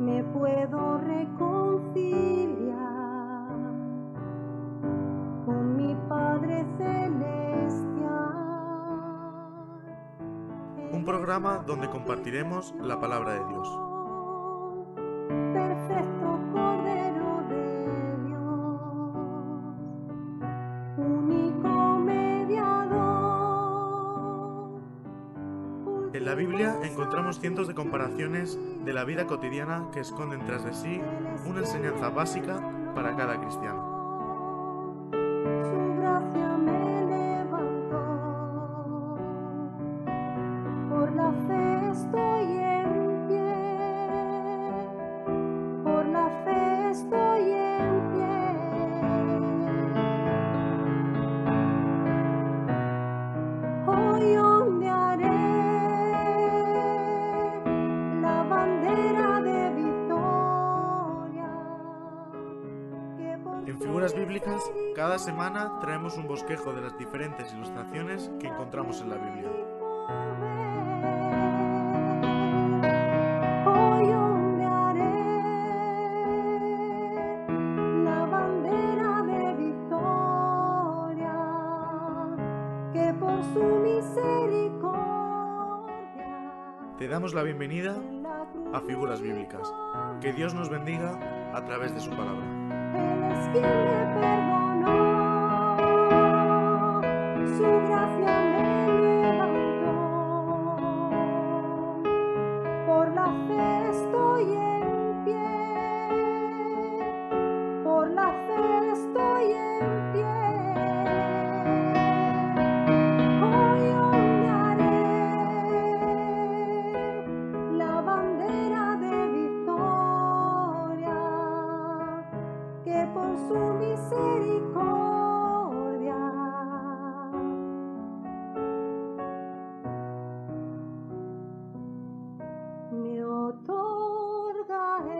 me puedo reconciliar con mi Padre Celestial. Un programa donde compartiremos la palabra de Dios. Perfecto Cordero de Dios, único mediador. En la Biblia encontramos cientos de comparaciones de la vida cotidiana que esconden tras de sí una enseñanza básica para cada cristiano. Su gracia me levantó, por la fe estoy en pie, por la fe estoy en pie. Hoy ondearé la bandera de victoria. En Figuras Bíblicas, cada semana traemos un bosquejo de las diferentes ilustraciones que encontramos en la Biblia. Hoy ondearé la bandera de victoria, que por su misericordia Te damos la bienvenida a Figuras Bíblicas. Que Dios nos bendiga a través de su palabra. Él es quien me perdonó, su gracia me levantó, por la fe estoy en pie, por la fe estoy en pie. Hoy ondearé la bandera de victoria, que por su misericordia me otorga Él.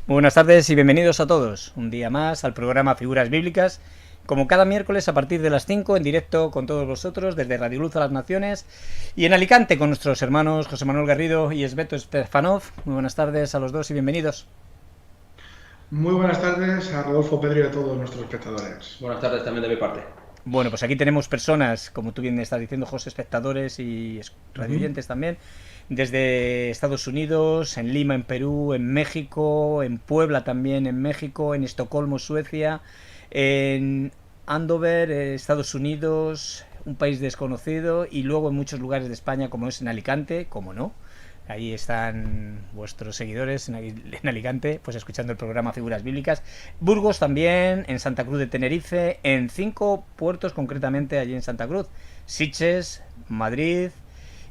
Muy buenas tardes y bienvenidos a todos, un día más al programa Figuras Bíblicas, como cada miércoles a partir de las 5 en directo con todos vosotros desde Radio Luz a las Naciones y en Alicante con nuestros hermanos José Manuel Garrido y Esbeto Stefanov. Muy buenas tardes a los dos y bienvenidos. Muy buenas tardes a Rodolfo, Pedro y a todos nuestros espectadores. Buenas tardes también de mi parte. Bueno, pues aquí tenemos personas, como tú bien estás diciendo, José, espectadores y radioyentes también, desde Estados Unidos, en Lima, en Perú, en México, en Puebla también, en México, en Estocolmo, Suecia, en Andover, Estados Unidos, un país desconocido, y luego en muchos lugares de España, como es en Alicante, como no. Ahí están vuestros seguidores en Alicante, pues escuchando el programa Figuras Bíblicas. Burgos también, en Santa Cruz de Tenerife, en 5 puertos concretamente allí en Santa Cruz. Sitges, Madrid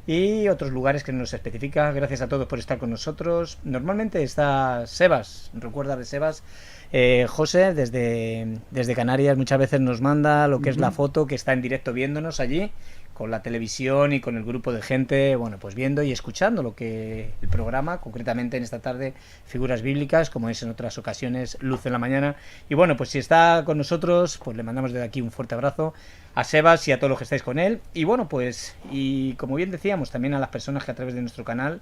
y otros lugares que nos especifica. Gracias a todos por estar con nosotros. Normalmente está Sebas, recuerda de Sebas. José, desde Canarias, muchas veces nos manda lo que es la foto que está en directo viéndonos allí, con la televisión y con el grupo de gente, bueno, pues viendo y escuchando lo que el programa, concretamente en esta tarde, Figuras Bíblicas, como es en otras ocasiones, Luz en la Mañana. Y bueno, pues si está con nosotros, pues le mandamos desde aquí un fuerte abrazo a Sebas y a todos los que estáis con él. Y bueno, pues, y como bien decíamos, también a las personas que a través de nuestro canal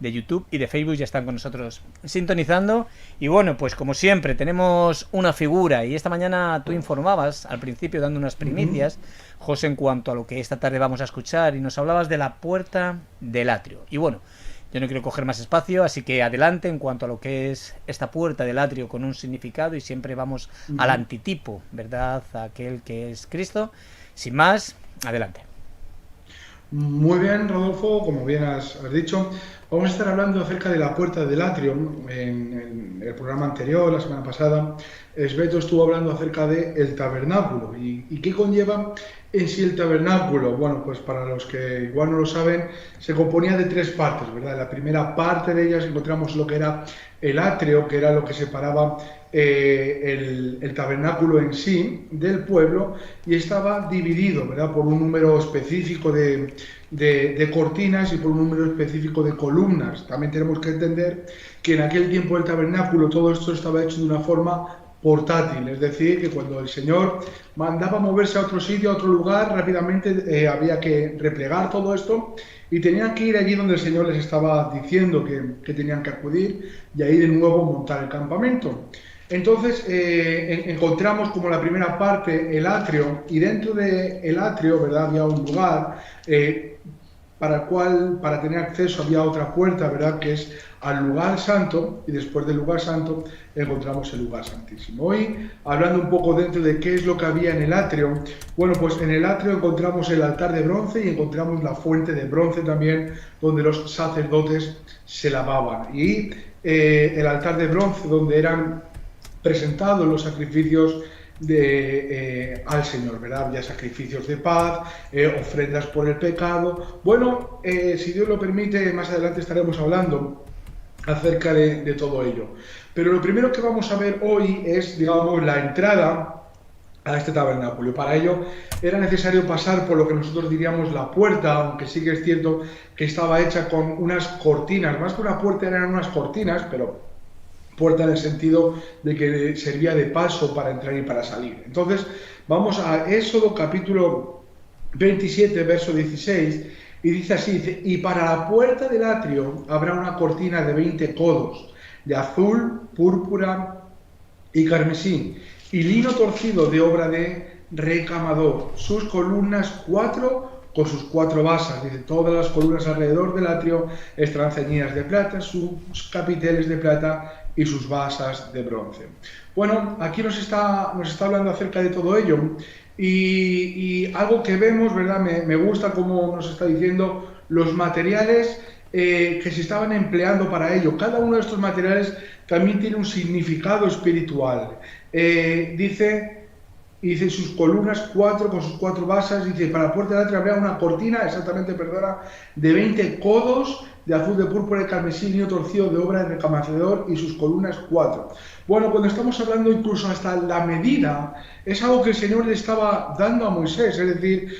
de YouTube y de Facebook ya están con nosotros sintonizando. Y bueno, pues como siempre tenemos una figura, y esta mañana tú informabas al principio dando unas primicias, José, en cuanto a lo que esta tarde vamos a escuchar, y nos hablabas de la puerta del atrio. Y bueno, yo no quiero coger más espacio, así que adelante en cuanto a lo que es esta puerta del atrio con un significado, y siempre vamos al antitipo, ¿verdad? A aquel que es Cristo. Sin más, adelante. Muy bien, Rodolfo, como bien has dicho, vamos a estar hablando acerca de la puerta del atrio. En el programa anterior, la semana pasada, Esbeto estuvo hablando acerca del tabernáculo. ¿Y qué conlleva en sí el tabernáculo? Bueno, pues para los que igual no lo saben, se componía de 3 partes, ¿verdad? En la primera parte de ellas encontramos lo que era el atrio, que era lo que separaba el tabernáculo en sí del pueblo, y estaba dividido, ¿verdad?, por un número específico de cortinas y por un número específico de columnas. También tenemos que entender que en aquel tiempo del tabernáculo todo esto estaba hecho de una forma portátil, es decir, que cuando el Señor mandaba moverse a otro sitio, a otro lugar, rápidamente había que replegar todo esto y tenían que ir allí donde el Señor les estaba diciendo que tenían que acudir y ahí de nuevo montar el campamento. Entonces encontramos como la primera parte el atrio, y dentro del atrio, ¿verdad?, había un lugar para el cual, para tener acceso, había otra puerta, ¿verdad?, que es al lugar santo, y después del lugar santo encontramos el lugar santísimo. Hoy, hablando un poco dentro de qué es lo que había en el atrio, bueno, pues en el atrio encontramos el altar de bronce y encontramos la fuente de bronce también, donde los sacerdotes se lavaban, y el altar de bronce donde eran presentados los sacrificios al Señor, ¿verdad? Había sacrificios de paz, ofrendas por el pecado. Bueno, si Dios lo permite, más adelante estaremos hablando acerca de todo ello. Pero lo primero que vamos a ver hoy es, digamos, la entrada a este tabernáculo. Para ello era necesario pasar por lo que nosotros diríamos la puerta, aunque sí que es cierto que estaba hecha con unas cortinas. Más que una puerta eran unas cortinas, pero puerta en el sentido de que servía de paso para entrar y para salir. Entonces, vamos a Éxodo capítulo 27, verso 16, y dice así, dice, y para la puerta del atrio habrá una cortina de 20 codos, de azul, púrpura y carmesí, y lino torcido de obra de recamador, sus columnas 4 con sus 4 basas, dice, todas las columnas alrededor del atrio estarán ceñidas de plata, sus capiteles de plata y sus basas de bronce. Bueno, aquí nos está hablando acerca de todo ello, y algo que vemos, ¿verdad? Me gusta cómo nos está diciendo los materiales que se estaban empleando para ello. Cada uno de estos materiales también tiene un significado espiritual. Dice sus columnas 4 con sus 4 basas, dice, para la puerta del atrio habrá una cortina, de 20 codos, de azul, de púrpura, de carmesí, lino torcido de obra de recamador, y sus columnas 4. Bueno, cuando estamos hablando incluso hasta la medida, es algo que el Señor le estaba dando a Moisés, es decir,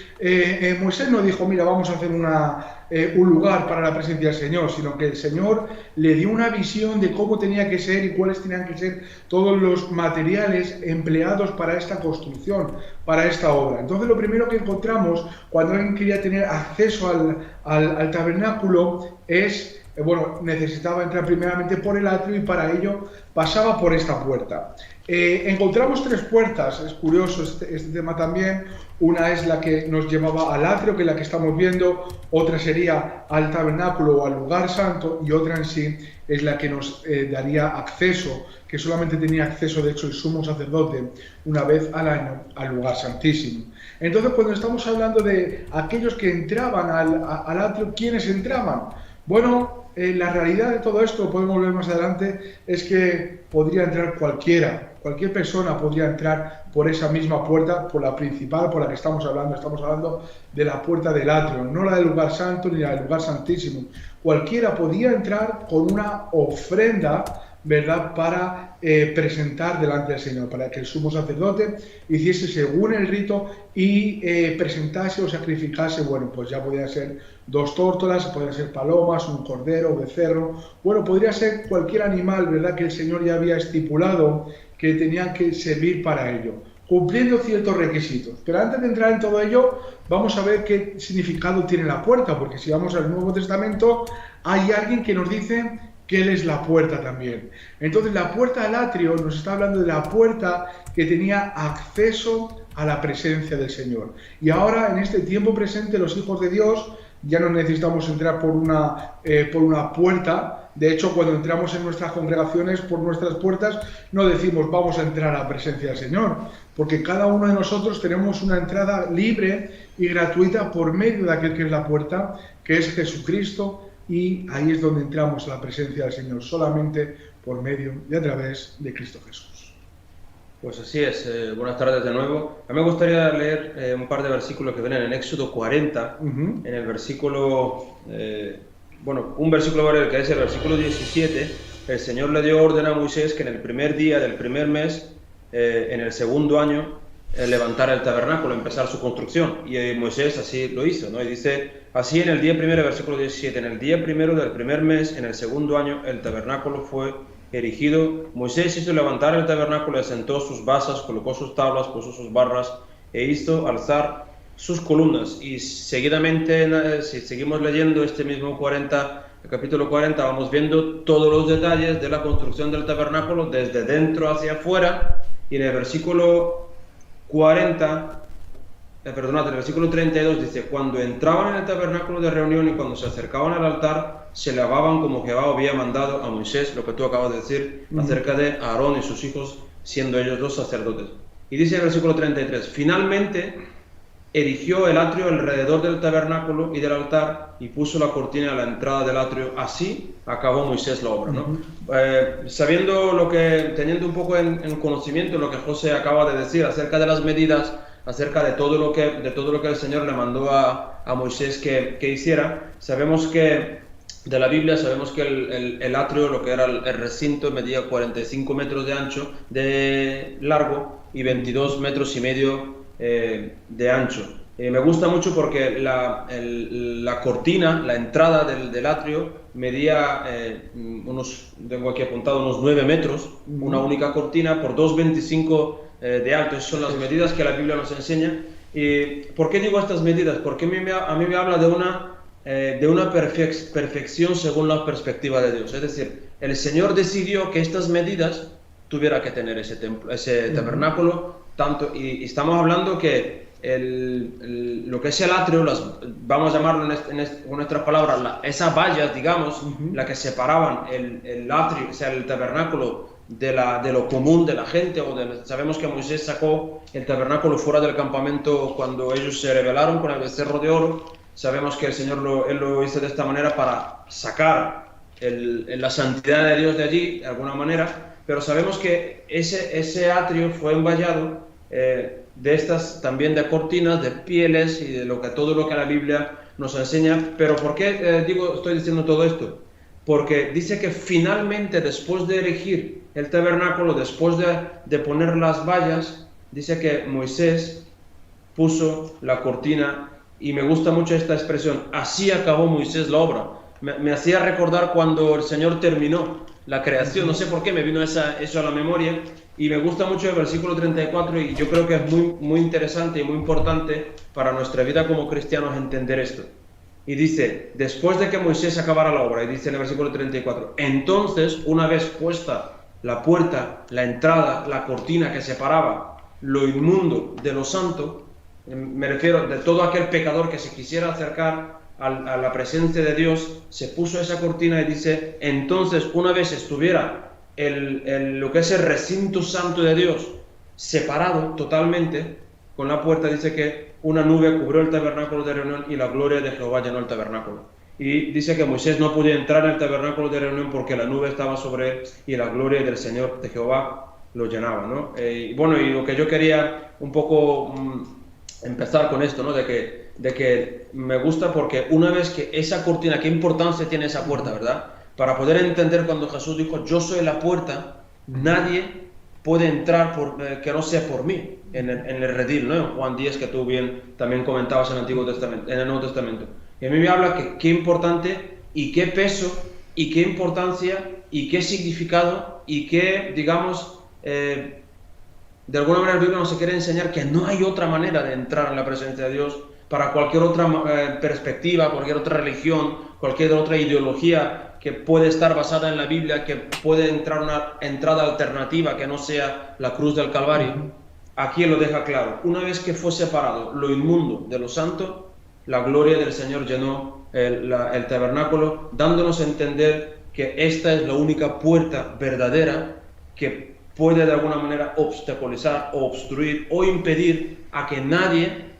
Moisés no dijo, mira, vamos a hacer un lugar para la presencia del Señor, sino que el Señor le dio una visión de cómo tenía que ser y cuáles tenían que ser todos los materiales empleados para esta construcción, para esta obra. Entonces, lo primero que encontramos cuando alguien quería tener acceso al tabernáculo es, bueno, necesitaba entrar primeramente por el atrio, y para ello pasaba por esta puerta. Encontramos 3 puertas, es curioso este tema también. Una es la que nos llevaba al atrio, que es la que estamos viendo, otra sería al tabernáculo o al lugar santo, y otra en sí es la que nos daría acceso, que solamente tenía acceso, de hecho, el sumo sacerdote una vez al año al lugar santísimo. Entonces, cuando estamos hablando de aquellos que entraban al atrio, ¿quiénes entraban? Bueno, la realidad de todo esto, lo podemos ver más adelante, es que podría entrar cualquier persona podría entrar por esa misma puerta, por la principal, por la que estamos hablando de la puerta del atrio, no la del lugar santo ni la del lugar santísimo. Cualquiera podía entrar con una ofrenda, ¿verdad?, para presentar delante del Señor, para que el sumo sacerdote hiciese según el rito y presentase o sacrificase, bueno, pues ya podía ser 2 tórtolas, podrían ser palomas, un cordero, becerro, bueno, podría ser cualquier animal, ¿verdad?, que el Señor ya había estipulado que tenían que servir para ello, cumpliendo ciertos requisitos. Pero antes de entrar en todo ello, vamos a ver qué significado tiene la puerta, porque si vamos al Nuevo Testamento, hay alguien que nos dice que Él es la puerta también. Entonces, la puerta al atrio nos está hablando de la puerta que tenía acceso a la presencia del Señor. Y ahora, en este tiempo presente, los hijos de Dios ya no necesitamos entrar por una puerta. De hecho, cuando entramos en nuestras congregaciones por nuestras puertas, no decimos vamos a entrar a la presencia del Señor, porque cada uno de nosotros tenemos una entrada libre y gratuita por medio de aquel que es la puerta, que es Jesucristo, y ahí es donde entramos a la presencia del Señor, solamente por medio y a través de Cristo Jesús. Pues así es, buenas tardes de nuevo. A mí me gustaría leer un par de versículos que vienen en Éxodo 40, en el versículo, un versículo variado, que es el versículo 17. El Señor le dio orden a Moisés que en el primer día del primer mes, en el segundo año, levantara el tabernáculo, empezar su construcción. Y Moisés así lo hizo, ¿no? Y dice, así en el día primero, versículo 17, en el día primero del primer mes, en el segundo año, el tabernáculo fue erigido. Moisés hizo levantar el tabernáculo, asentó sus basas, colocó sus tablas, puso sus barras e hizo alzar sus columnas. Y seguidamente, si seguimos leyendo este mismo el capítulo 40, vamos viendo todos los detalles de la construcción del tabernáculo desde dentro hacia afuera. Y en el versículo 40, el versículo 32 dice: cuando entraban en el tabernáculo de reunión y cuando se acercaban al altar, se lavaban como Jehová había mandado a Moisés, lo que tú acabas de decir acerca de Aarón y sus hijos, siendo ellos los sacerdotes. Y dice el versículo 33, finalmente erigió el atrio alrededor del tabernáculo y del altar y puso la cortina a la entrada del atrio. Así acabó Moisés la obra, ¿no? Teniendo un poco en conocimiento lo que José acaba de decir acerca de las medidas, acerca de todo lo que el Señor le mandó a Moisés que hiciera, sabemos que de la Biblia sabemos que el atrio, lo que era el recinto, medía 45 metros de ancho, de largo, y 22 metros y medio de ancho. Me gusta mucho porque la cortina, la entrada del atrio, medía tengo aquí apuntado, unos 9 metros, una única cortina por 2,25 de alto. Esas son las medidas que la Biblia nos enseña. ¿Y por qué digo estas medidas? Porque a mí me habla de una perfección según la perspectiva de Dios. Es decir, el Señor decidió que estas medidas tuviera que tener ese tabernáculo, y estamos hablando que lo que es el atrio, vamos a llamarlo con nuestras palabras, esas vallas, digamos, las que separaban el atrio, o sea, el tabernáculo de lo común de la gente, sabemos que Moisés sacó el tabernáculo fuera del campamento cuando ellos se rebelaron con el becerro de oro. Sabemos que el Señor él lo hizo de esta manera para sacar la santidad de Dios de allí, de alguna manera, pero sabemos que ese atrio fue envallado de estas también de cortinas, de pieles y de todo lo que la Biblia nos enseña. Pero ¿por qué estoy diciendo todo esto? Porque dice que finalmente, después de erigir el tabernáculo, después de poner las vallas, dice que Moisés puso la cortina. Y me gusta mucho esta expresión: así acabó Moisés la obra. Me hacía recordar cuando el Señor terminó la creación. No sé por qué me vino eso a la memoria. Y me gusta mucho el versículo 34, y yo creo que es muy, muy interesante y muy importante para nuestra vida como cristianos entender esto. Y dice, después de que Moisés acabara la obra, y dice en el versículo 34, entonces, una vez puesta la puerta, la entrada, la cortina que separaba lo inmundo de lo santo, me refiero de todo aquel pecador que se quisiera acercar a la presencia de Dios, se puso esa cortina. Y dice, entonces, una vez estuviera lo que es el recinto santo de Dios separado totalmente con la puerta, dice que una nube cubrió el tabernáculo de reunión y la gloria de Jehová llenó el tabernáculo. Y dice que Moisés no podía entrar en el tabernáculo de reunión porque la nube estaba sobre él y la gloria del Señor, de Jehová, lo llenaba, ¿no? Y lo que yo quería un poco empezar con esto, ¿no? De que me gusta porque una vez que esa cortina, qué importancia tiene esa puerta, ¿verdad? Para poder entender cuando Jesús dijo, yo soy la puerta, nadie puede entrar que no sea por mí, en el redil, ¿no? En Juan 10, que tú bien también comentabas en el Nuevo Testamento. Y a mí me habla que qué importante y qué peso y qué importancia y qué significado y qué, digamos, de alguna manera el Biblia nos quiere enseñar que no hay otra manera de entrar en la presencia de Dios para cualquier otra perspectiva, cualquier otra religión, cualquier otra ideología que puede estar basada en la Biblia, que puede entrar una entrada alternativa que no sea la cruz del Calvario. Aquí lo deja claro. Una vez que fue separado lo inmundo de lo santo, la gloria del Señor llenó el tabernáculo, dándonos a entender que esta es la única puerta verdadera que puede de alguna manera obstaculizar o obstruir o impedir a que nadie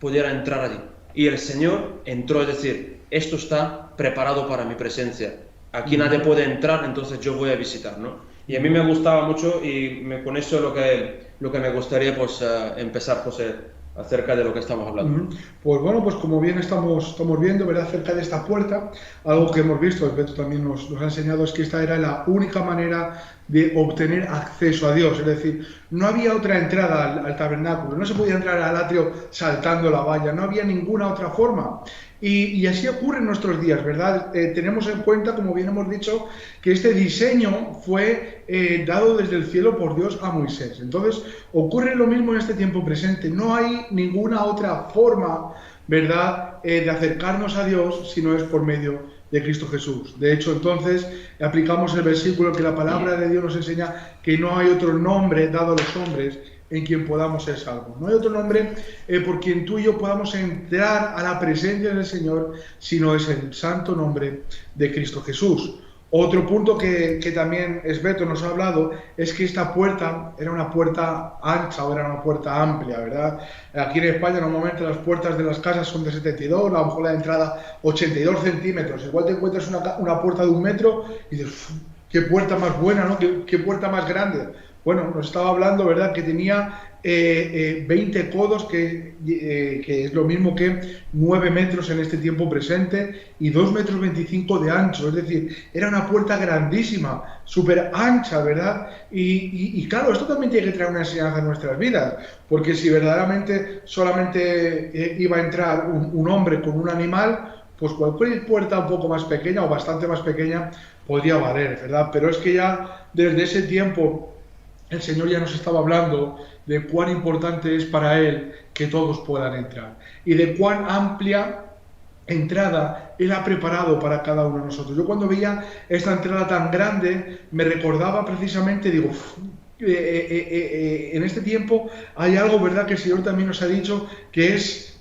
pudiera entrar allí. Y el Señor entró, es decir, esto está preparado para mi presencia. Aquí nadie puede entrar, entonces yo voy a visitar, ¿no? Y a mí me gustaba mucho y con eso lo que me gustaría pues empezar, José, acerca de lo que estamos hablando. Pues bueno, pues como bien estamos viendo, ¿verdad?, acerca de esta puerta, algo que hemos visto, Beto también nos ha enseñado, es que esta era la única manera de obtener acceso a Dios. Es decir, no había otra entrada al tabernáculo, no se podía entrar al atrio saltando la valla, no había ninguna otra forma. Y así ocurre en nuestros días, ¿verdad? Tenemos en cuenta, como bien hemos dicho, que este diseño fue dado desde el cielo por Dios a Moisés. Entonces, ocurre lo mismo en este tiempo presente. No hay ninguna otra forma, ¿verdad?, de acercarnos a Dios si no es por medio de Cristo Jesús. De hecho, entonces, aplicamos el versículo que la palabra de Dios nos enseña que no hay otro nombre dado a los hombres en quien podamos ser salvos. No hay otro nombre por quien tú y yo podamos entrar a la presencia del Señor, sino es el santo nombre de Cristo Jesús. Otro punto que también Esbeto nos ha hablado es que esta puerta era una puerta ancha o era una puerta amplia, ¿verdad? Aquí en España normalmente las puertas de las casas son de 72, a lo mejor la de entrada 82 centímetros. Igual te encuentras una puerta de 1 metro y dices, qué puerta más buena, ¿no? Qué puerta más grande. Bueno, nos estaba hablando, ¿verdad?, que tenía 20 codos, que es lo mismo que 9 metros en este tiempo presente, y 2,25 metros de ancho. Es decir, era una puerta grandísima, súper ancha, ¿verdad? Y claro, esto también tiene que traer una enseñanza en nuestras vidas, porque si verdaderamente solamente iba a entrar un hombre con un animal, pues cualquier puerta un poco más pequeña o bastante más pequeña podría valer, ¿verdad? Pero es que ya desde ese tiempo el Señor ya nos estaba hablando de cuán importante es para Él que todos puedan entrar y de cuán amplia entrada Él ha preparado para cada uno de nosotros. Yo cuando veía esta entrada tan grande me recordaba precisamente, digo, en este tiempo hay algo, ¿verdad?, que el Señor también nos ha dicho que es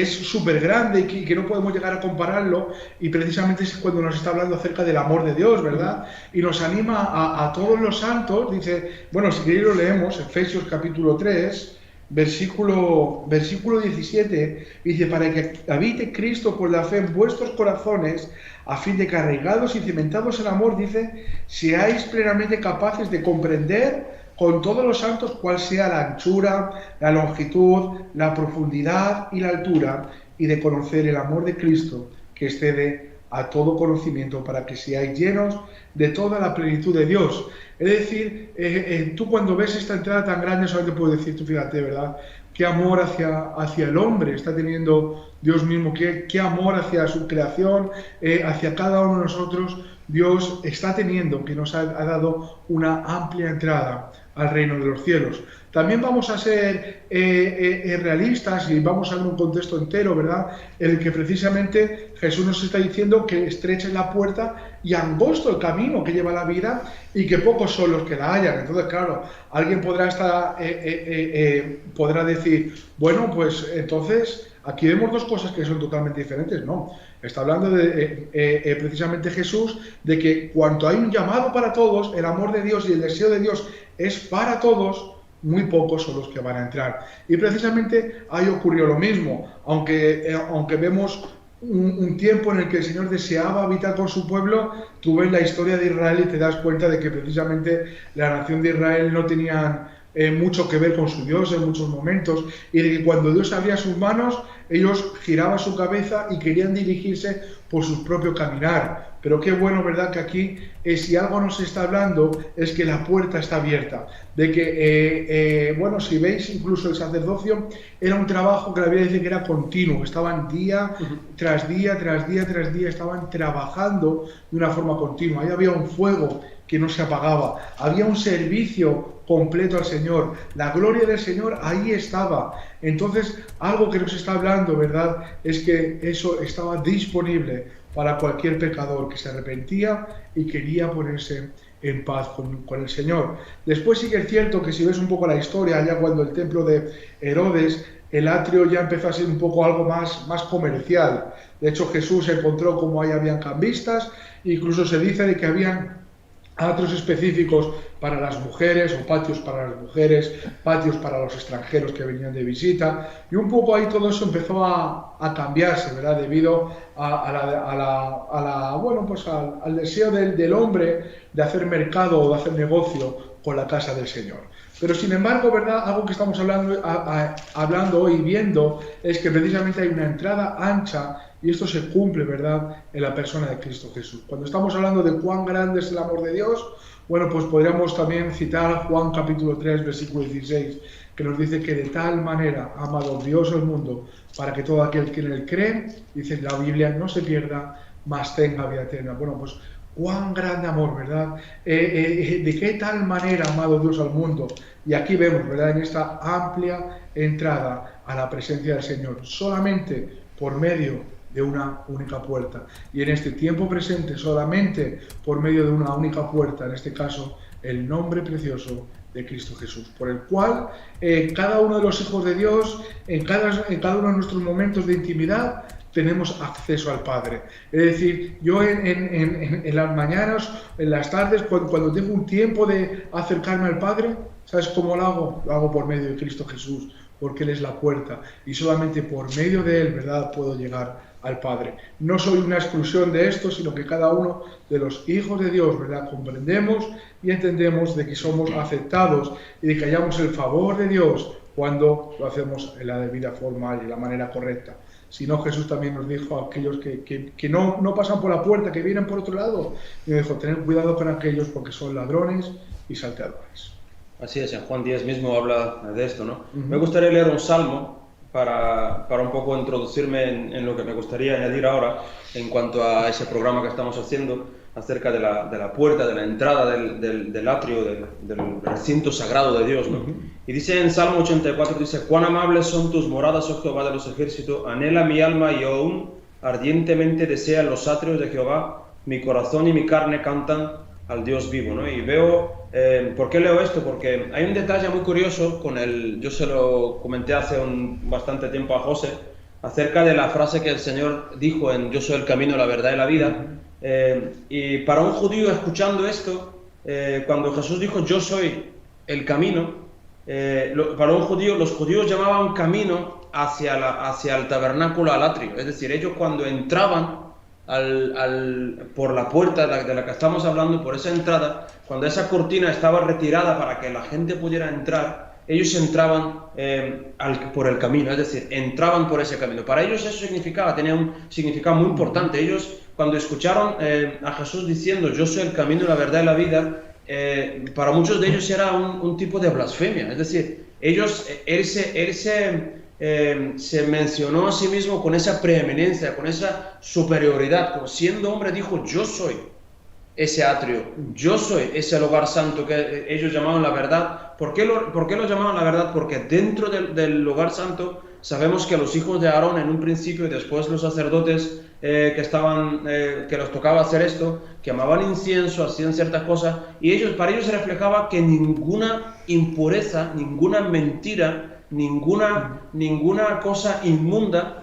súper grande y que no podemos llegar a compararlo, y precisamente es cuando nos está hablando acerca del amor de Dios, ¿verdad? Y nos anima a todos los santos, dice, bueno, si queréis lo leemos, Efesios capítulo 3, versículo 17, dice, para que habite Cristo por la fe en vuestros corazones, a fin de que arraigados y cimentados en amor, dice, seáis plenamente capaces de comprender con todos los santos cuál sea la anchura, la longitud, la profundidad y la altura, y de conocer el amor de Cristo, que excede a todo conocimiento, para que seáis llenos de toda la plenitud de Dios. Es decir, tú cuando ves esta entrada tan grande, solamente puedes decir, tú fíjate, ¿verdad?, qué amor hacia el hombre está teniendo Dios mismo, qué amor hacia su creación, hacia cada uno de nosotros. Dios está teniendo, que nos ha dado una amplia entrada al reino de los cielos. También vamos a ser realistas y vamos a ver un contexto entero, ¿verdad?, en el que precisamente Jesús nos está diciendo que estrecha es la puerta y angosto el camino que lleva la vida y que pocos son los que la hallan. Entonces, claro, alguien podrá decir, bueno, pues entonces aquí vemos dos cosas que son totalmente diferentes. No, está hablando de precisamente Jesús, de que cuanto hay un llamado para todos, el amor de Dios y el deseo de Dios es para todos, muy pocos son los que van a entrar. Y precisamente ahí ocurrió lo mismo, aunque vemos un tiempo en el que el Señor deseaba habitar con su pueblo. Tú ves la historia de Israel y te das cuenta de que precisamente la nación de Israel no tenía mucho que ver con su Dios en muchos momentos, y de que cuando Dios abría sus manos, ellos giraban su cabeza y querían dirigirse por su propio caminar. Pero qué bueno, ¿verdad?, que aquí, si algo nos está hablando, es que la puerta está abierta. De que, bueno, si veis, incluso el sacerdocio era un trabajo que la Biblia dice que era continuo, estaban día tras día, tras día, tras día, estaban trabajando de una forma continua. Ahí había un fuego que no se apagaba, había un servicio completo al Señor, la gloria del Señor ahí estaba. Entonces, algo que nos está hablando, ¿verdad?, es que eso estaba disponible para cualquier pecador que se arrepentía y quería ponerse en paz con el Señor. Después sí que es cierto que si ves un poco la historia, ya cuando el templo de Herodes, el atrio ya empezó a ser un poco algo más comercial. De hecho, Jesús encontró como ahí habían cambistas, incluso se dice de que habían atrios específicos para las mujeres, o patios para las mujeres, patios para los extranjeros que venían de visita, y un poco ahí todo eso empezó a cambiarse, ¿verdad?, debido al deseo del hombre de hacer mercado o de hacer negocio con la casa del Señor. Pero sin embargo, ¿verdad?, algo que estamos hablando hoy, viendo, es que precisamente hay una entrada ancha, y esto se cumple, ¿verdad?, en la persona de Cristo Jesús. Cuando estamos hablando de cuán grande es el amor de Dios, bueno, pues podríamos también citar Juan capítulo 3, versículo 16, que nos dice que de tal manera ha amado Dios al mundo, para que todo aquel que en él cree, dice la Biblia, no se pierda, mas tenga vida eterna. Bueno, pues cuán grande amor, ¿verdad? De qué tal manera ha amado Dios al mundo. Y aquí vemos, ¿verdad?, en esta amplia entrada a la presencia del Señor, solamente por medio de una única puerta. Y en este tiempo presente, solamente por medio de una única puerta, en este caso, el nombre precioso de Cristo Jesús, por el cual cada uno de los hijos de Dios, en cada uno de nuestros momentos de intimidad, tenemos acceso al Padre. Es decir, yo en las mañanas, en las tardes, cuando tengo un tiempo de acercarme al Padre, ¿sabes cómo lo hago? Lo hago por medio de Cristo Jesús, porque Él es la puerta, y solamente por medio de Él, ¿verdad?, puedo llegar al Padre. No soy una exclusión de esto, sino que cada uno de los hijos de Dios, ¿verdad?, comprendemos y entendemos de que somos aceptados y de que hallamos el favor de Dios cuando lo hacemos en la debida forma y de la manera correcta. Si no, Jesús también nos dijo a aquellos que no pasan por la puerta, que vienen por otro lado, y nos dijo, tened cuidado con aquellos porque son ladrones y salteadores. Así es, en Juan 10 mismo habla de esto, ¿no? Me gustaría leer un salmo para un poco introducirme en lo que me gustaría añadir ahora en cuanto a ese programa que estamos haciendo acerca de la puerta, de la entrada del atrio, del recinto sagrado de Dios, ¿no? Y dice en Salmo 84, dice, cuán amables son tus moradas, oh Jehová de los ejércitos, anhela mi alma y aún ardientemente desea los atrios de Jehová, mi corazón y mi carne cantan al Dios vivo, ¿no? Y veo, ¿por qué leo esto? Porque hay un detalle muy curioso yo se lo comenté hace bastante tiempo a José, acerca de la frase que el Señor dijo en Yo soy el camino, la verdad y la vida. Y para un judío escuchando esto, cuando Jesús dijo yo soy el camino, para un judío, los judíos llamaban camino hacia el tabernáculo, al atrio. Es decir, ellos cuando entraban por la puerta de la que estamos hablando, por esa entrada, cuando esa cortina estaba retirada para que la gente pudiera entrar, ellos entraban por el camino, es decir, entraban por ese camino. Para ellos eso tenía un significado muy importante. Ellos, cuando escucharon a Jesús diciendo yo soy el camino, la verdad y la vida, para muchos de ellos era un tipo de blasfemia. Es decir, él se mencionó a sí mismo con esa preeminencia, con esa superioridad, como siendo hombre dijo yo soy ese atrio, yo soy ese lugar santo que ellos llamaban la verdad. ¿Por qué lo llamaban la verdad? Porque dentro del lugar santo sabemos que los hijos de Aarón en un principio y después los sacerdotes que los tocaba hacer esto, quemaban incienso, hacían ciertas cosas, y para ellos se reflejaba que ninguna impureza, ninguna mentira, ninguna cosa inmunda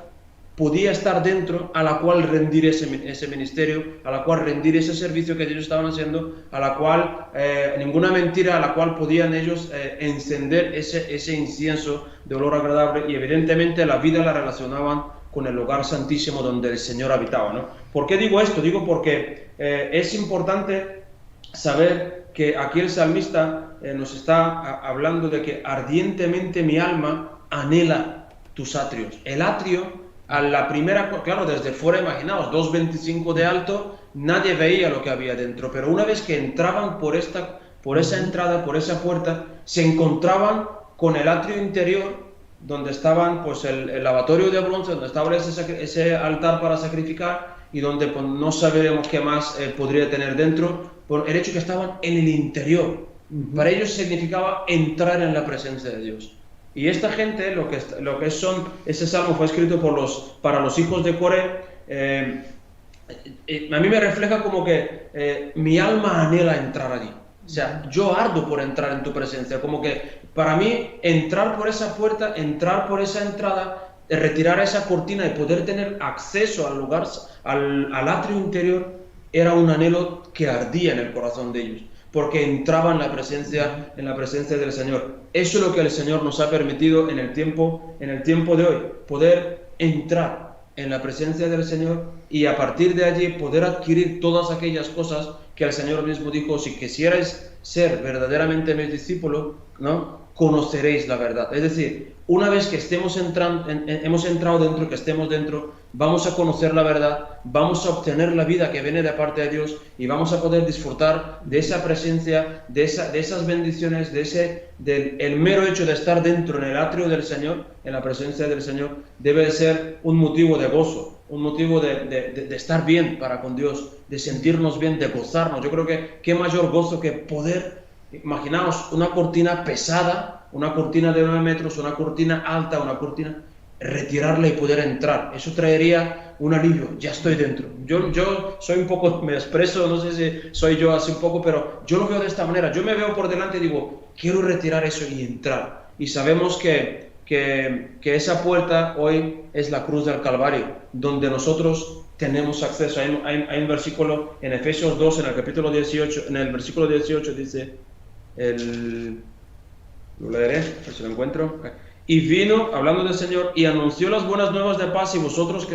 podía estar dentro a la cual rendir ese ministerio, a la cual rendir ese servicio que ellos estaban haciendo, a la cual ninguna mentira a la cual podían ellos encender ese incienso de olor agradable, y evidentemente la vida la relacionaban con el lugar santísimo donde el Señor habitaba, ¿no? ¿Por qué digo esto? Digo porque es importante saber que aquí el salmista nos está hablando de que ardientemente mi alma anhela tus atrios. El atrio, a la primera, claro, desde fuera, imaginaos, 2,25 de alto, nadie veía lo que había dentro, pero una vez que entraban por esa entrada, por esa puerta, se encontraban con el atrio interior, donde estaban pues el lavatorio de bronce, donde estaba ese altar para sacrificar, y donde pues, no sabemos qué más podría tener dentro, por el hecho que estaban en el interior. Para ellos significaba entrar en la presencia de Dios. Y esta gente, ese salmo fue escrito para los hijos de Coré. A mí me refleja como que mi alma anhela entrar allí. O sea, yo ardo por entrar en tu presencia. Como que para mí entrar por esa puerta, entrar por esa entrada, retirar esa cortina y poder tener acceso al lugar, al atrio interior, era un anhelo que ardía en el corazón de ellos, porque entraban en la presencia del Señor. Eso es lo que el Señor nos ha permitido en el tiempo de hoy, poder entrar en la presencia del Señor y a partir de allí poder adquirir todas aquellas cosas que el Señor mismo dijo: si quisierais ser verdaderamente mis discípulos, ¿no?, conoceréis la verdad. Es decir, una vez que hemos entrado dentro, que estemos dentro, vamos a conocer la verdad, vamos a obtener la vida que viene de parte de Dios y vamos a poder disfrutar de esa presencia, de esas bendiciones, del mero hecho de estar dentro en el atrio del Señor, en la presencia del Señor, debe ser un motivo de gozo, un motivo de estar bien para con Dios, de sentirnos bien, de gozarnos. Yo creo que qué mayor gozo que poder, imaginaos una cortina pesada, una cortina de 9 metros, una cortina alta, una cortina, retirarla y poder entrar. Eso traería un alivio, ya estoy dentro. Yo soy un poco, me expreso, no sé si soy yo así un poco, pero yo lo veo de esta manera. Yo me veo por delante y digo, quiero retirar eso y entrar. Y sabemos que esa puerta hoy es la cruz del Calvario, donde nosotros tenemos acceso. Hay un versículo en Efesios 2, en el capítulo 18, en el versículo 18 dice, lo leeré, a ver si lo encuentro. Y vino, hablando del Señor, y anunció las buenas nuevas de paz a vosotros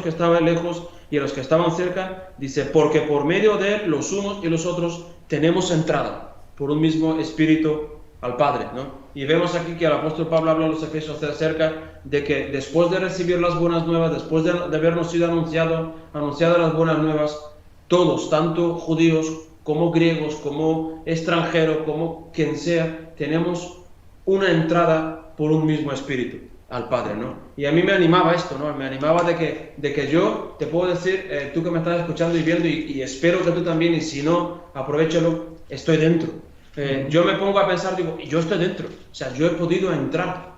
que estaban lejos y a los que estaban cerca, dice, porque por medio de él, los unos y los otros, tenemos entrada por un mismo espíritu al Padre, ¿no? Y vemos aquí que el apóstol Pablo habla a los Efesios acerca de que después de recibir las buenas nuevas, después de habernos sido anunciadas las buenas nuevas, todos, tanto judíos como griegos, como extranjeros, como quien sea, tenemos una entrada por un mismo espíritu al Padre, ¿no? Y a mí me animaba esto, ¿no? Me animaba de que yo te puedo decir, tú que me estás escuchando y viendo, y espero que tú también, y si no, aprovéchalo, estoy dentro. Yo me pongo a pensar, digo, yo estoy dentro, o sea, yo he podido entrar,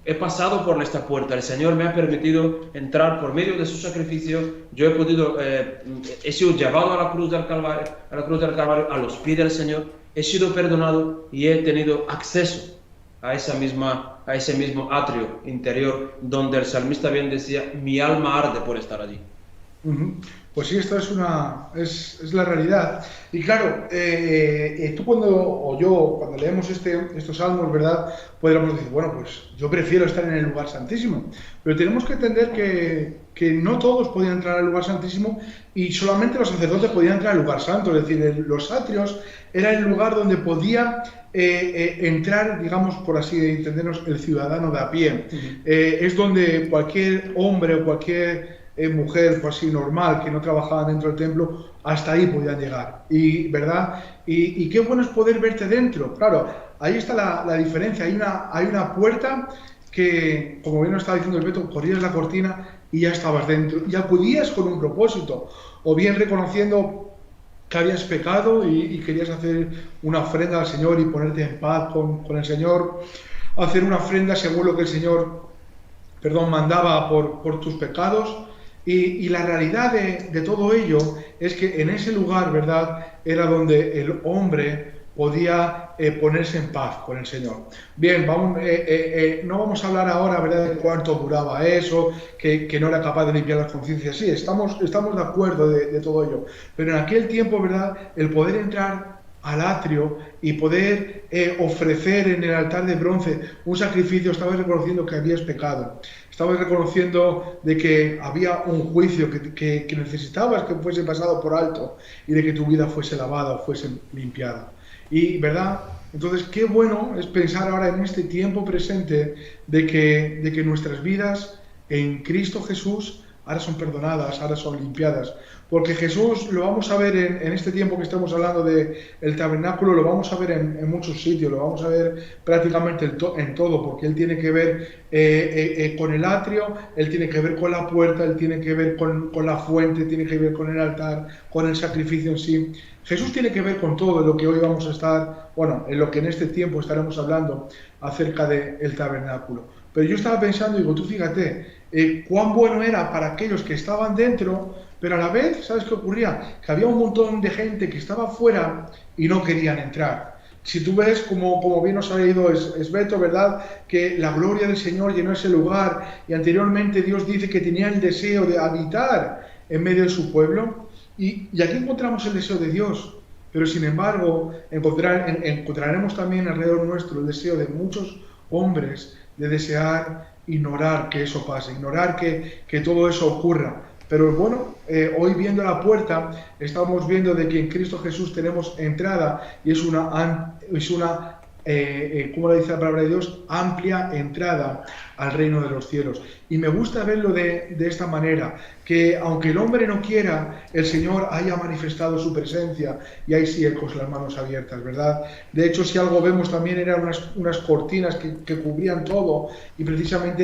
he pasado por esta puerta, el Señor me ha permitido entrar por medio de su sacrificio, yo he podido, he sido llevado a la cruz del Calvario, a los pies del Señor, he sido perdonado y he tenido acceso a ese mismo atrio interior donde el salmista bien decía, mi alma arde por estar allí. Pues sí, esto es la realidad. Y claro, tú cuando leemos estos salmos, ¿verdad? Podríamos decir, bueno, pues yo prefiero estar en el lugar santísimo. Pero tenemos que entender que no todos podían entrar al lugar santísimo y solamente los sacerdotes podían entrar al lugar santo. Es decir, los atrios era el lugar donde podía entrar, digamos, por así entendernos, el ciudadano de a pie. Es donde cualquier hombre o cualquier mujer, pues así, normal, que no trabajaba dentro del templo, hasta ahí podían llegar. Y, ¿verdad? Y qué bueno es poder verte dentro. Claro, ahí está la diferencia. Hay una puerta que, como bien nos estaba diciendo el Beto, corrías la cortina y ya estabas dentro. Y acudías con un propósito, o bien reconociendo que habías pecado y querías hacer una ofrenda al Señor y ponerte en paz con el Señor, hacer una ofrenda según lo que el Señor, mandaba por tus pecados. Y la realidad de todo ello es que en ese lugar, ¿verdad?, era donde el hombre podía ponerse en paz con el Señor. Bien, no vamos a hablar ahora, ¿verdad?, de cuánto duraba eso, que no era capaz de limpiar las conciencias. Sí, estamos de acuerdo de todo ello. Pero en aquel tiempo, ¿verdad?, el poder entrar al atrio y poder ofrecer en el altar de bronce un sacrificio, estabas reconociendo que habías pecado. Estabas reconociendo de que había un juicio que necesitabas que fuese pasado por alto y de que tu vida fuese lavada, fuese limpiada. Y, ¿verdad? Entonces, qué bueno es pensar ahora en este tiempo presente de que nuestras vidas en Cristo Jesús ahora son perdonadas, ahora son limpiadas. Porque Jesús, lo vamos a ver en este tiempo que estamos hablando del tabernáculo, lo vamos a ver en muchos sitios, lo vamos a ver prácticamente en todo, porque Él tiene que ver con el atrio, Él tiene que ver con la puerta, Él tiene que ver con la fuente, tiene que ver con el altar, con el sacrificio en sí. Jesús tiene que ver con todo lo que hoy vamos a estar, en lo que en este tiempo estaremos hablando acerca del tabernáculo. Pero yo estaba pensando, digo, tú fíjate, cuán bueno era para aquellos que estaban dentro, pero a la vez, ¿sabes qué ocurría? Que había un montón de gente que estaba fuera y no querían entrar. Si tú ves, como bien nos ha leído Esbeto, ¿verdad?, que la gloria del Señor llenó ese lugar y anteriormente Dios dice que tenía el deseo de habitar en medio de su pueblo. Y aquí encontramos el deseo de Dios, pero sin embargo encontraremos también alrededor nuestro el deseo de muchos hombres de desear ignorar que eso pase, ignorar que todo eso ocurra. Pero hoy viendo la puerta, estamos viendo de que en Cristo Jesús tenemos entrada y es una como le dice la palabra de Dios, amplia entrada al reino de los cielos. Y me gusta verlo de esta manera, que aunque el hombre no quiera, el Señor haya manifestado su presencia y ahí sigue con las manos abiertas, ¿verdad? De hecho, si algo vemos también eran unas cortinas que cubrían todo y precisamente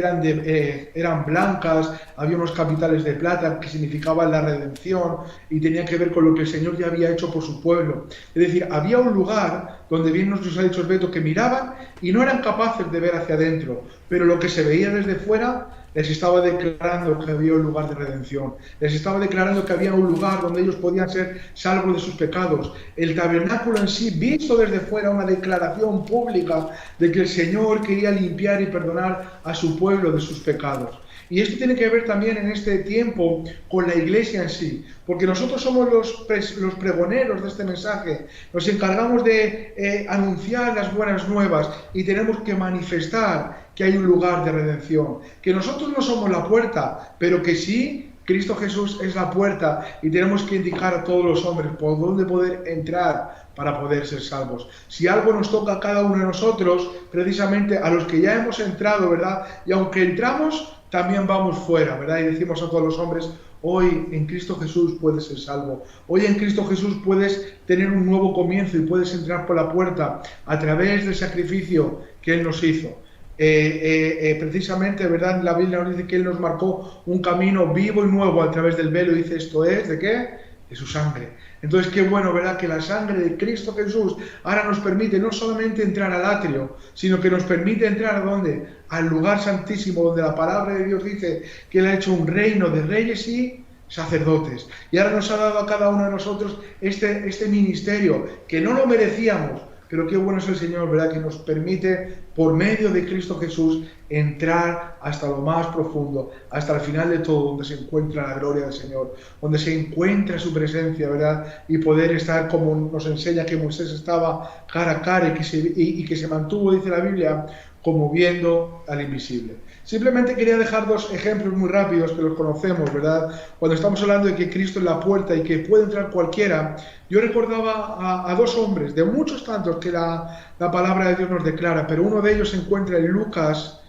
eran blancas, había unos capiteles de plata que significaban la redención y tenían que ver con lo que el Señor ya había hecho por su pueblo. Es decir, había un lugar donde bien nos ha dicho Beto que miraban y no eran capaces de ver hacia adentro, pero lo que se veía desde fuera les estaba declarando que había un lugar de redención, les estaba declarando que había un lugar donde ellos podían ser salvos de sus pecados. El tabernáculo en sí, visto desde fuera, una declaración pública de que el Señor quería limpiar y perdonar a su pueblo de sus pecados. Y esto tiene que ver también en este tiempo con la iglesia en sí, porque nosotros somos los pregoneros de este mensaje, nos encargamos de anunciar las buenas nuevas y tenemos que manifestar que hay un lugar de redención, que nosotros no somos la puerta, pero que sí, Cristo Jesús es la puerta y tenemos que indicar a todos los hombres por dónde poder entrar para poder ser salvos. Si algo nos toca a cada uno de nosotros, precisamente a los que ya hemos entrado, ¿verdad? Y aunque entramos, también vamos fuera, ¿verdad? Y decimos a todos los hombres, hoy en Cristo Jesús puedes ser salvo. Hoy en Cristo Jesús puedes tener un nuevo comienzo y puedes entrar por la puerta a través del sacrificio que Él nos hizo. Precisamente, ¿verdad? La Biblia nos dice que Él nos marcó un camino vivo y nuevo a través del velo. Dice, ¿esto es de qué? De su sangre. Entonces, qué bueno, ¿verdad? Que la sangre de Cristo Jesús ahora nos permite no solamente entrar al atrio, sino que nos permite entrar ¿a dónde? Al lugar santísimo, donde la palabra de Dios dice que Él ha hecho un reino de reyes y sacerdotes. Y ahora nos ha dado a cada uno de nosotros este ministerio, que no lo merecíamos, pero qué bueno es el Señor, ¿verdad? Que nos permite, por medio de Cristo Jesús, entrar hasta lo más profundo, hasta el final de todo, donde se encuentra la gloria del Señor, donde se encuentra su presencia, ¿verdad? Y poder estar como nos enseña que Moisés estaba cara a cara y que se mantuvo, dice la Biblia, como viendo al invisible. Simplemente quería dejar dos ejemplos muy rápidos que los conocemos, ¿verdad? Cuando estamos hablando de que Cristo es la puerta y que puede entrar cualquiera, yo recordaba a dos hombres, de muchos tantos que la palabra de Dios nos declara, pero uno de ellos se encuentra en Lucas,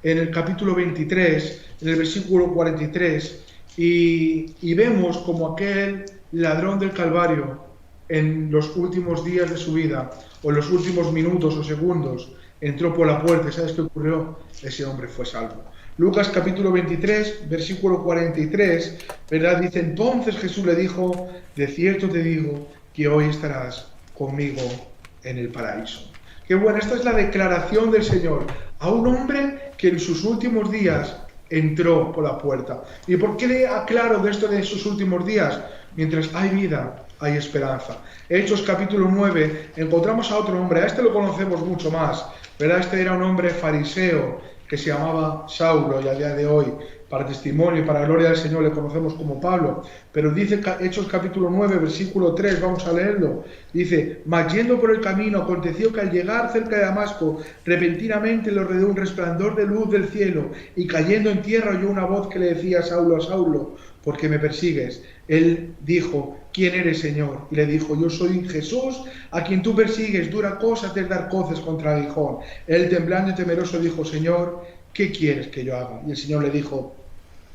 en el capítulo 23, en el versículo 43, y vemos como aquel ladrón del Calvario, en los últimos días de su vida, o en los últimos minutos o segundos, entró por la puerta. ¿Sabes qué ocurrió? Ese hombre fue salvo. Lucas capítulo 23, versículo 43, ¿verdad? Dice, entonces Jesús le dijo, de cierto te digo que hoy estarás conmigo en el paraíso. Qué bueno, esta es la declaración del Señor a un hombre que en sus últimos días entró por la puerta. ¿Y por qué le aclaro de esto de sus últimos días? Mientras hay vida, hay esperanza. Hechos capítulo 9, encontramos a otro hombre, a este lo conocemos mucho más, ¿verdad? Este era un hombre fariseo que se llamaba Saulo y a día de hoy, para testimonio y para gloria del Señor, le conocemos como Pablo. Pero dice Hechos capítulo 9, versículo 3, vamos a leerlo. Dice, mas yendo por el camino, aconteció que al llegar cerca de Damasco, repentinamente le rodeó un resplandor de luz del cielo, y cayendo en tierra oyó una voz que le decía, Saulo, Saulo, ¿por qué me persigues? Él dijo, ¿quién eres, Señor? Y le dijo, yo soy Jesús, a quien tú persigues, dura cosa te dar coces contra aguijón. Él, temblando y temeroso, dijo, Señor, ¿qué quieres que yo haga? Y el Señor le dijo,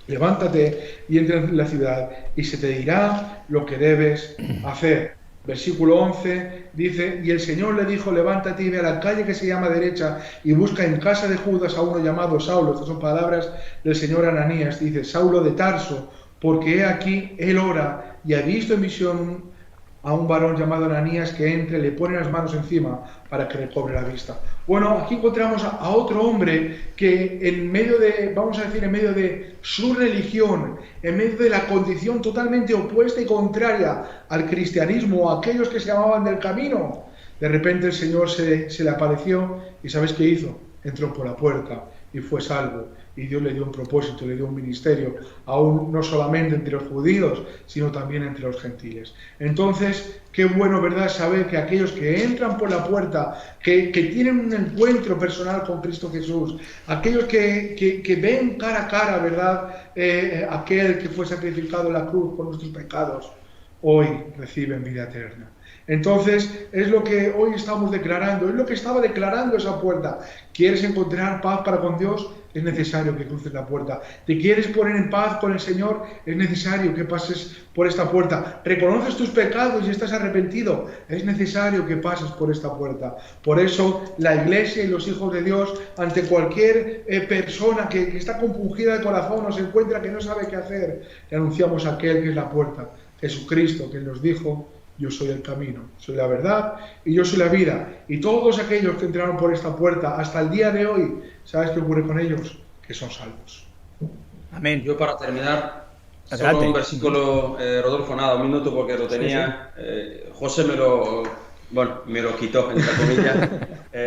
levántate y entra en la ciudad, y se te dirá lo que debes hacer. Versículo 11 dice, y el Señor le dijo, levántate y ve a la calle que se llama derecha, y busca en casa de Judas a uno llamado Saulo. Estas son palabras del Señor Ananías. Dice, Saulo de Tarso, porque he aquí, él ora, y ha visto en visión a un varón llamado Ananías que entre, le pone las manos encima para que recobre la vista. Bueno, aquí encontramos a otro hombre que en medio de, vamos a decir, en medio de su religión, en medio de la condición totalmente opuesta y contraria al cristianismo, a aquellos que se llamaban del camino, de repente el Señor se le apareció y ¿sabes qué hizo? Entró por la puerta y fue salvo. Y Dios le dio un propósito, le dio un ministerio, aún no solamente entre los judíos, sino también entre los gentiles. Entonces, qué bueno, ¿verdad?, saber que aquellos que entran por la puerta, que tienen un encuentro personal con Cristo Jesús, aquellos que ven cara a cara, ¿verdad?, aquel que fue sacrificado en la cruz por nuestros pecados, hoy reciben vida eterna. Entonces, es lo que hoy estamos declarando, es lo que estaba declarando esa puerta. ¿Quieres encontrar paz para con Dios? Es necesario que cruces la puerta. ¿Te quieres poner en paz con el Señor? Es necesario que pases por esta puerta. ¿Reconoces tus pecados y estás arrepentido? Es necesario que pases por esta puerta. Por eso, la Iglesia y los hijos de Dios, ante cualquier persona que está compungida de corazón o se encuentra que no sabe qué hacer, le anunciamos a aquel que es la puerta, Jesucristo, que nos dijo: yo soy el camino, soy la verdad y yo soy la vida. Y todos aquellos que entraron por esta puerta hasta el día de hoy, ¿sabes qué ocurre con ellos? Que son salvos. Amén. Yo, para terminar, Adelante. solo un versículo, Rodolfo, nada, un minuto, porque lo tenía, José me lo quitó, entre comillas.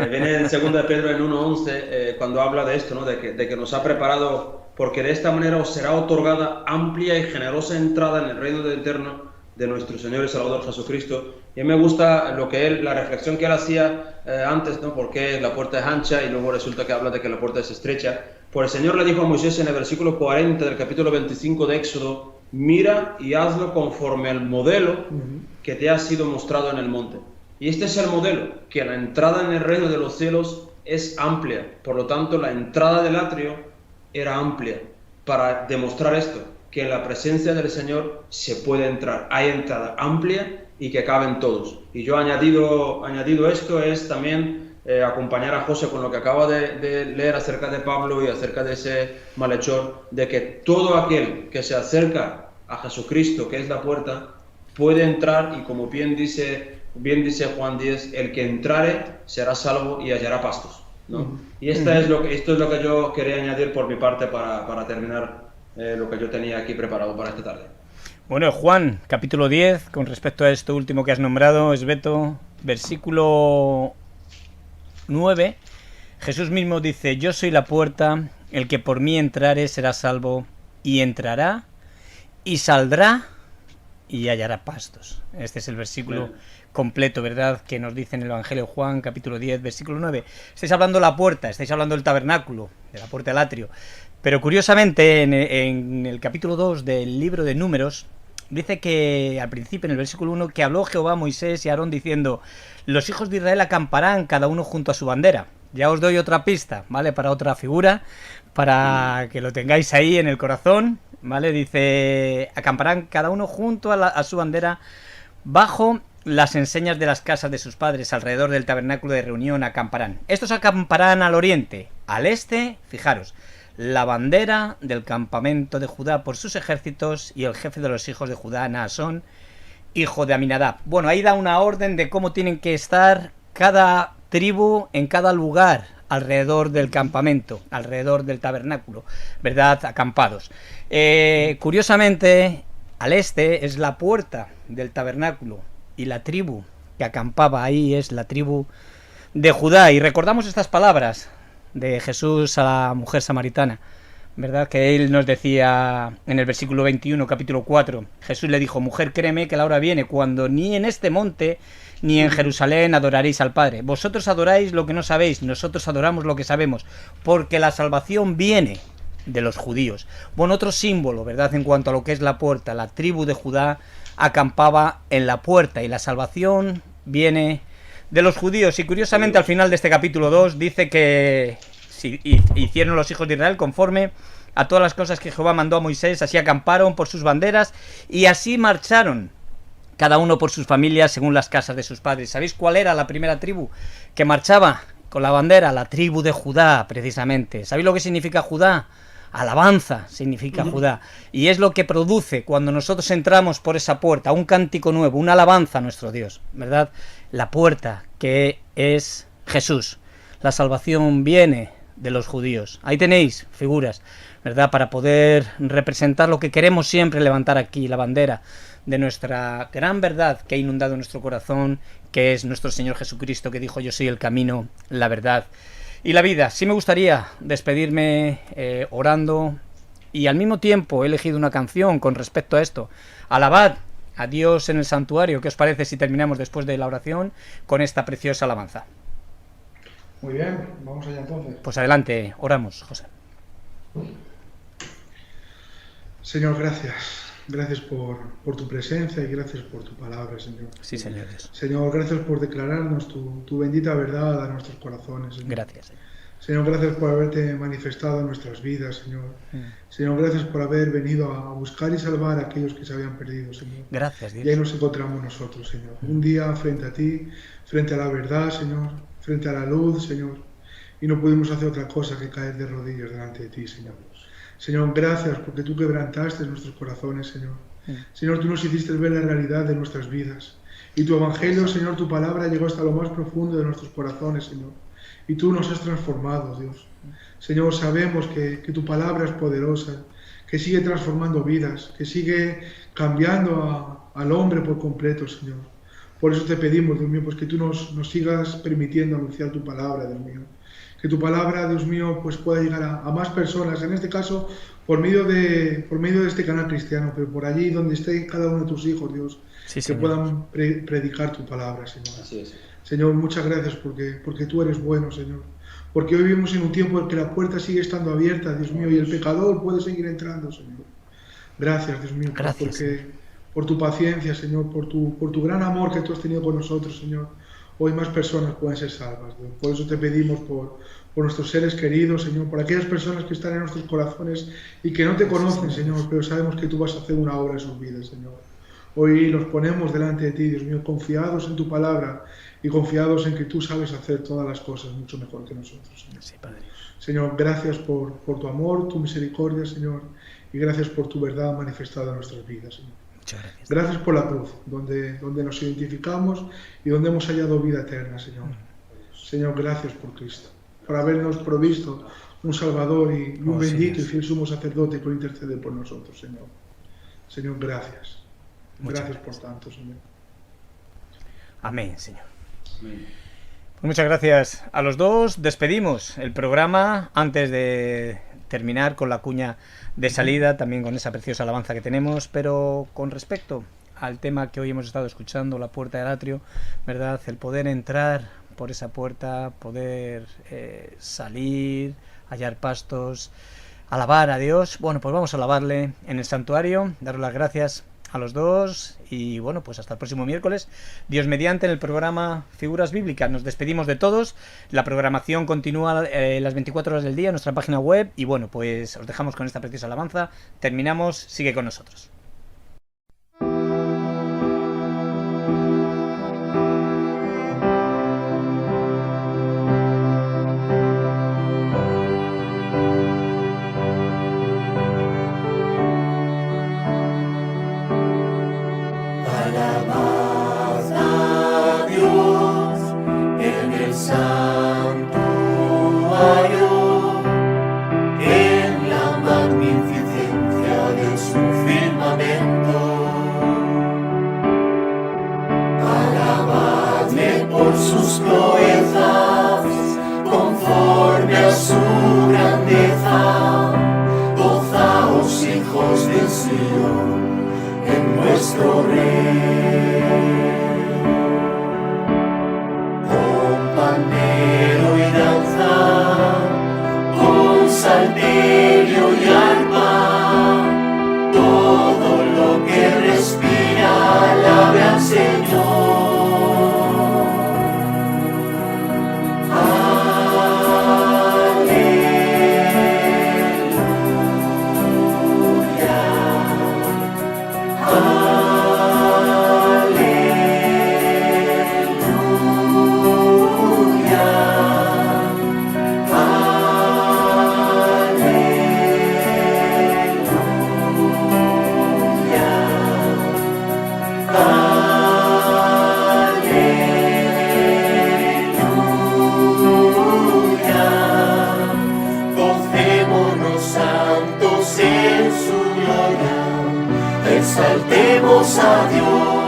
Viene en 2 de Pedro en 1:11, cuando habla de esto, ¿no? de que nos ha preparado, porque de esta manera os será otorgada amplia y generosa entrada en el reino eterno de nuestro Señor y Salvador Jesucristo. Y a mí me gusta la reflexión que él hacía antes, ¿no? Porque la puerta es ancha y luego resulta que habla de que la puerta es estrecha. Pues el Señor le dijo a Moisés en el versículo 40 del capítulo 25 de Éxodo: mira y hazlo conforme al modelo que te ha sido mostrado en el monte. Y este es el modelo, que la entrada en el reino de los cielos es amplia. Por lo tanto, la entrada del atrio era amplia, para demostrar esto, que en la presencia del Señor se puede entrar. Hay entrada amplia y que caben todos. Y yo añadido esto es también acompañar a José con lo que acaba de leer acerca de Pablo y acerca de ese malhechor, de que todo aquel que se acerca a Jesucristo, que es la puerta, puede entrar, y como bien dice Juan 10, el que entrare será salvo y hallará pastos, ¿no? Y esto es lo que yo quería añadir por mi parte para terminar lo que yo tenía aquí preparado para esta tarde. Bueno, Juan, capítulo 10, con respecto a esto último que has nombrado, Esbeto, versículo 9, Jesús mismo dice: yo soy la puerta, el que por mí entrare será salvo, y entrará, y saldrá, y hallará pastos. Este es el versículo completo, ¿verdad?, que nos dice en el Evangelio de Juan, capítulo 10, versículo 9. Estáis hablando de la puerta, estáis hablando del tabernáculo, de la puerta del atrio. Pero curiosamente, en el capítulo 2 del libro de Números, dice que al principio, en el versículo 1, que habló Jehová a Moisés y a Aarón diciendo: los hijos de Israel acamparán cada uno junto a su bandera. Ya os doy otra pista, ¿vale?, para otra figura, para que lo tengáis ahí en el corazón, ¿vale? Dice: acamparán cada uno junto a su bandera, bajo las enseñas de las casas de sus padres, alrededor del tabernáculo de reunión acamparán. Estos acamparán al oriente, al este, fijaros, la bandera del campamento de Judá por sus ejércitos, y el jefe de los hijos de Judá, Naasón, hijo de Aminadab. Bueno, ahí da una orden de cómo tienen que estar cada tribu en cada lugar alrededor del campamento, alrededor del tabernáculo, ¿verdad?, acampados. Curiosamente, al este es la puerta del tabernáculo, y la tribu que acampaba ahí es la tribu de Judá. Y recordamos estas palabras de Jesús a la mujer samaritana, ¿verdad?, que él nos decía en el versículo 21, capítulo 4. Jesús le dijo: mujer, créeme que la hora viene cuando ni en este monte ni en Jerusalén adoraréis al Padre. Vosotros adoráis lo que no sabéis, nosotros adoramos lo que sabemos, porque la salvación viene de los judíos. Bueno, otro símbolo, ¿verdad?, en cuanto a lo que es la puerta. La tribu de Judá acampaba en la puerta, y la salvación viene de los judíos. Y curiosamente, al final de este capítulo 2 dice que si hicieron los hijos de Israel conforme a todas las cosas que Jehová mandó a Moisés, así acamparon por sus banderas, y así marcharon cada uno por sus familias según las casas de sus padres. ¿Sabéis cuál era la primera tribu que marchaba con la bandera? La tribu de Judá, precisamente. ¿Sabéis lo que significa Judá? Alabanza significa Judá, y es lo que produce cuando nosotros entramos por esa puerta, un cántico nuevo, una alabanza a nuestro Dios, ¿verdad? La puerta, que es Jesús. La salvación viene de los judíos. Ahí tenéis figuras, ¿verdad?, para poder representar lo que queremos siempre levantar aquí, la bandera de nuestra gran verdad que ha inundado nuestro corazón, que es nuestro Señor Jesucristo, que dijo: yo soy el camino, la verdad y la vida. Sí me gustaría despedirme orando, y al mismo tiempo he elegido una canción con respecto a esto. Alabad a Dios en el santuario. ¿Qué os parece si terminamos después de la oración con esta preciosa alabanza? Muy bien, vamos allá entonces. Pues adelante, oramos, José. Señor, gracias. Gracias por tu presencia y gracias por tu palabra, Señor. Sí, Señor Dios. Señor, gracias por declararnos tu bendita verdad a nuestros corazones, Señor. Gracias, Señor. Señor, gracias por haberte manifestado en nuestras vidas, Señor. Señor, gracias por haber venido a buscar y salvar a aquellos que se habían perdido, Señor. Gracias, Dios. Y ahí nos encontramos nosotros, Señor. Un día frente a ti, frente a la verdad, Señor, frente a la luz, Señor. Y no pudimos hacer otra cosa que caer de rodillas delante de ti, Señor. Señor, gracias porque tú quebrantaste nuestros corazones, Señor. Señor, tú nos hiciste ver la realidad de nuestras vidas. Y tu evangelio, Señor, tu palabra llegó hasta lo más profundo de nuestros corazones, Señor. Y tú nos has transformado, Dios. Señor, sabemos que tu palabra es poderosa, que sigue transformando vidas, que sigue cambiando al hombre por completo, Señor. Por eso te pedimos, Dios mío, pues que tú nos sigas permitiendo anunciar tu palabra, Dios mío. Que tu palabra, Dios mío, pues pueda llegar a más personas, en este caso por medio de este canal cristiano, pero por allí donde esté cada uno de tus hijos, Dios, Sí, que Señor. puedan predicar tu palabra, Señor. Así es. Señor, muchas gracias porque tú eres bueno, Señor. Porque hoy vivimos en un tiempo en que la puerta sigue estando abierta, Dios mío, y el pecador puede seguir entrando, Señor. Gracias, Dios mío, Gracias, por tu paciencia, Señor, por tu gran amor que tú has tenido con nosotros, Señor. Hoy más personas pueden ser salvas, Dios. Por eso te pedimos por nuestros seres queridos, Señor, por aquellas personas que están en nuestros corazones y que no te conocen, Señor, pero sabemos que tú vas a hacer una obra en sus vidas, Señor. Hoy los ponemos delante de ti, Dios mío, confiados en tu palabra y confiados en que tú sabes hacer todas las cosas mucho mejor que nosotros, Señor. Sí, Padre. Señor, gracias por tu amor, tu misericordia, Señor, y gracias por tu verdad manifestada en nuestras vidas, Señor. Muchas gracias. Gracias por la cruz, donde nos identificamos y donde hemos hallado vida eterna, Señor. Señor, gracias por Cristo, por habernos provisto un Salvador y un bendito y fiel sumo sacerdote que intercede por nosotros, Señor. Señor, gracias. Gracias por tanto, Señor. Amén, Señor. Pues muchas gracias a los dos. Despedimos el programa antes de terminar con la cuña de salida, también con esa preciosa alabanza que tenemos, pero con respecto al tema que hoy hemos estado escuchando, la puerta del atrio, ¿verdad? El poder entrar por esa puerta, poder salir, hallar pastos, alabar a Dios. Bueno, pues vamos a alabarle en el santuario, darle las gracias a los dos y bueno, pues hasta el próximo miércoles, Dios mediante, en el programa Figuras Bíblicas. Nos despedimos de todos. La programación continúa las 24 horas del día en nuestra página web y bueno, pues os dejamos con esta preciosa alabanza. Terminamos, sigue con nosotros. Sus proezas, conforme a su grandeza, gozaos, hijos de Sion, en nuestro Rey. Con pandero y danza, con salterio y arpa, todo lo que respira alabe al Señor. Exaltemos a Dios.